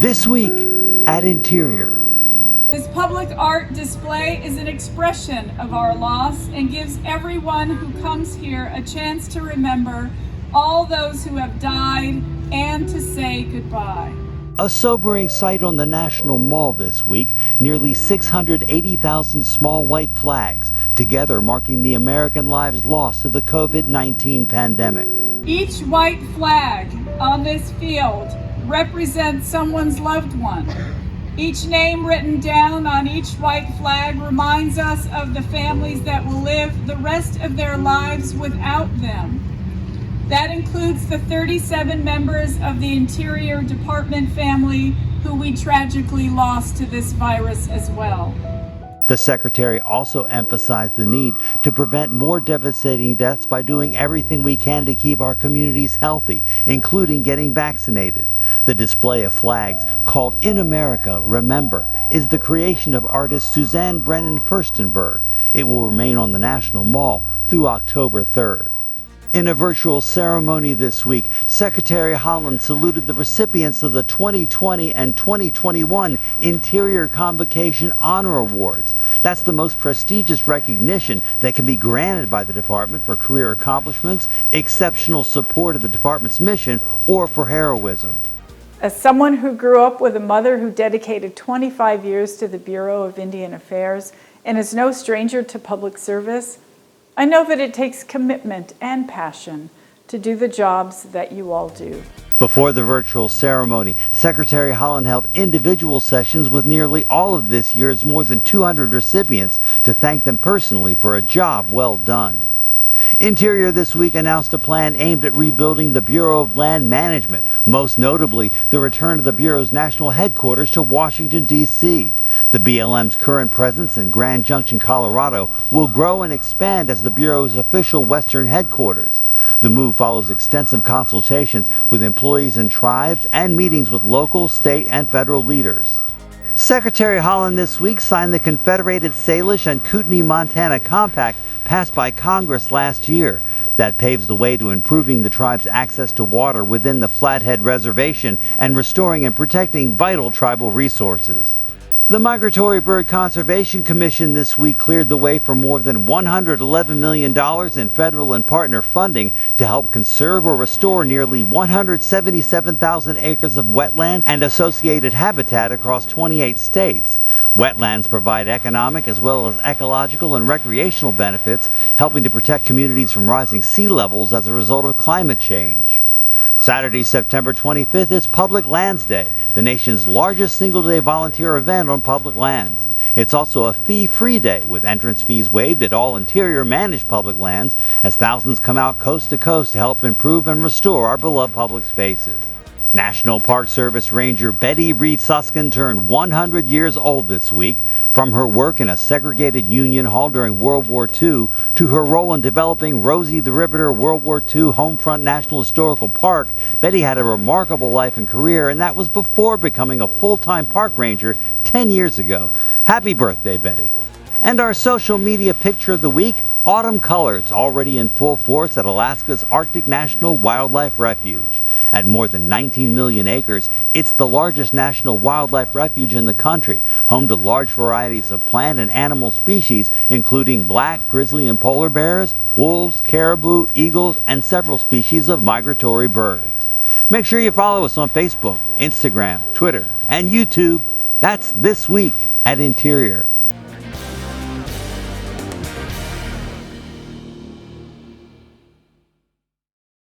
This week at Interior. This public art display is an expression of our loss and gives everyone who comes here a chance to remember all those who have died and to say goodbye. A sobering sight on the National Mall this week, nearly 680,000 small white flags, together marking the American lives lost to the COVID-19 pandemic. Each white flag on this field represents someone's loved one. Each name written down on each white flag reminds us of the families that will live the rest of their lives without them. That includes the 37 members of the Interior Department family who we tragically lost to this virus as well. The Secretary also emphasized the need to prevent more devastating deaths by doing everything we can to keep our communities healthy, including getting vaccinated. The display of flags, called In America, Remember, is the creation of artist Suzanne Brennan Furstenberg. It will remain on the National Mall through October 3rd. In a virtual ceremony this week, Secretary Haaland saluted the recipients of the 2020 and 2021 Interior Convocation Honor Awards. That's the most prestigious recognition that can be granted by the department for career accomplishments, exceptional support of the department's mission, or for heroism. As someone who grew up with a mother who dedicated 25 years to the Bureau of Indian Affairs and is no stranger to public service, I know that it takes commitment and passion to do the jobs that you all do. Before the virtual ceremony, Secretary Haaland held individual sessions with nearly all of this year's more than 200 recipients to thank them personally for a job well done. Interior this week announced a plan aimed at rebuilding the Bureau of Land Management, most notably the return of the Bureau's national headquarters to Washington, D.C. The BLM's current presence in Grand Junction, Colorado, will grow and expand as the Bureau's official Western headquarters. The move follows extensive consultations with employees and tribes and meetings with local, state, and federal leaders. Secretary Haaland this week signed the Confederated Salish and Kootenai, Montana Compact passed by Congress last year. That paves the way to improving the tribe's access to water within the Flathead Reservation and restoring and protecting vital tribal resources. The Migratory Bird Conservation Commission this week cleared the way for more than $111 million in federal and partner funding to help conserve or restore nearly 177,000 acres of wetland and associated habitat across 28 states. Wetlands provide economic as well as ecological and recreational benefits, helping to protect communities from rising sea levels as a result of climate change. Saturday, September 25th is Public Lands Day, the nation's largest single-day volunteer event on public lands. It's also a fee-free day, with entrance fees waived at all Interior managed public lands as thousands come out coast to coast to help improve and restore our beloved public spaces. National Park Service Ranger Betty Reed Suskin turned 100 years old this week. From her work in a segregated Union Hall during World War II to her role in developing Rosie the Riveter World War II Homefront National Historical Park, Betty had a remarkable life and career, and that was before becoming a full-time park ranger 10 years ago. Happy birthday, Betty. And our social media picture of the week, autumn colors already in full force at Alaska's Arctic National Wildlife Refuge. At more than 19 million acres, it's the largest national wildlife refuge in the country, home to large varieties of plant and animal species, including black, grizzly, and polar bears, wolves, caribou, eagles, and several species of migratory birds. Make sure you follow us on Facebook, Instagram, Twitter, and YouTube. That's This Week at Interior.